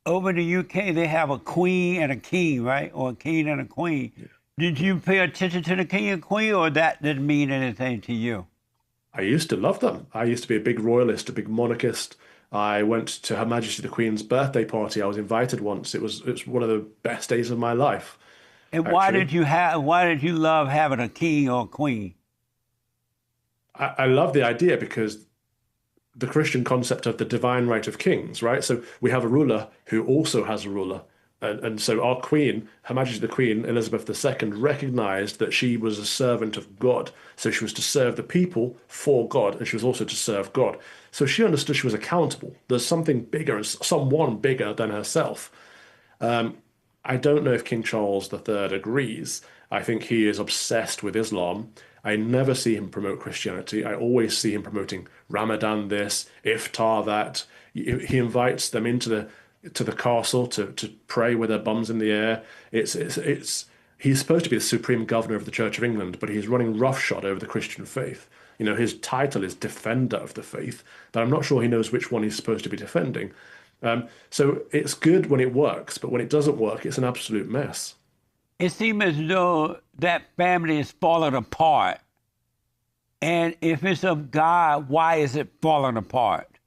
over in the UK, they have a queen and a king, right? Or a king and a queen. Did you pay attention to the king and queen, or that didn't mean anything to you? I used to love them. I used to be a big royalist, a big monarchist. I went to Her Majesty the Queen's birthday party. I was invited once. It was one of the best days of my life, And actually. why did you love having a king or a queen? I love the idea because the Christian concept of the divine right of kings, right? So we have a ruler who also has a ruler. And so our queen, Her Majesty the Queen, Elizabeth II, recognized that she was a servant of God. So she was to serve the people for God, and she was also to serve God. So she understood she was accountable. There's something bigger and someone bigger than herself. I don't know if King Charles III agrees. I think he is obsessed with Islam. I never see him promote Christianity. I always see him promoting Ramadan this, Iftar that. He invites them into the castle to pray with their bums in the air. It's he's supposed to be the supreme governor of the Church of England, but he's running roughshod over the Christian faith. You know, his title is Defender of the Faith, but I'm not sure he knows which one he's supposed to be defending. So it's good when it works, but when it doesn't work, it's an absolute mess. It seems as though that family is falling apart. And if it's of God, why is it falling apart?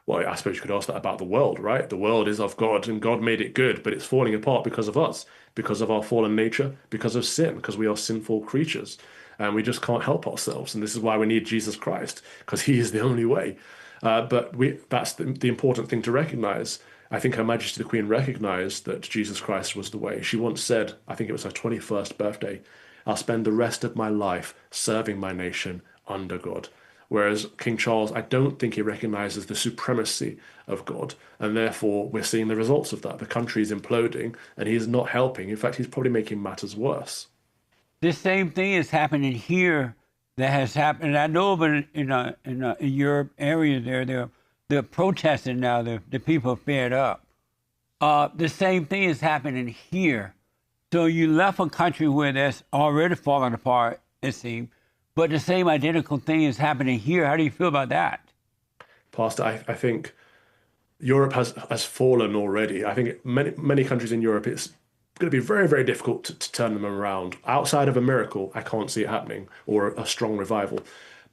Well, I suppose you could ask that about the world, right? The world is of God and God made it good, but it's falling apart because of us, because of our fallen nature, because of sin, because we are sinful creatures and we just can't help ourselves. And this is why we need Jesus Christ, because he is the only way. But that's the important thing to recognize. I think Her Majesty the Queen recognized that Jesus Christ was the way. She once said, I think it was her 21st birthday, I'll spend the rest of my life serving my nation under God. Whereas King Charles, I don't think he recognizes the supremacy of God. And therefore, we're seeing the results of that. The country is imploding and he's not helping. In fact, he's probably making matters worse. This same thing is happening here that has happened. I know, but in Europe area there, they're protesting now. The people are fed up. The same thing is happening here. So you left a country where that's already falling apart, it seems, but the same identical thing is happening here. How do you feel about that? Pastor, I think Europe has fallen already. I think many countries in Europe, it's going to be very, very difficult to turn them around. Outside of a miracle, I can't see it happening or a strong revival.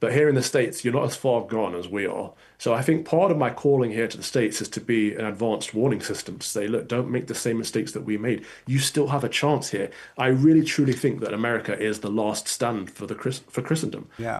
But here in the States, you're not as far gone as we are. So I think part of my calling here to the States is to be an advanced warning system to say, look, don't make the same mistakes that we made. You still have a chance here. I really truly think that America is the last stand for for Christendom. Yeah.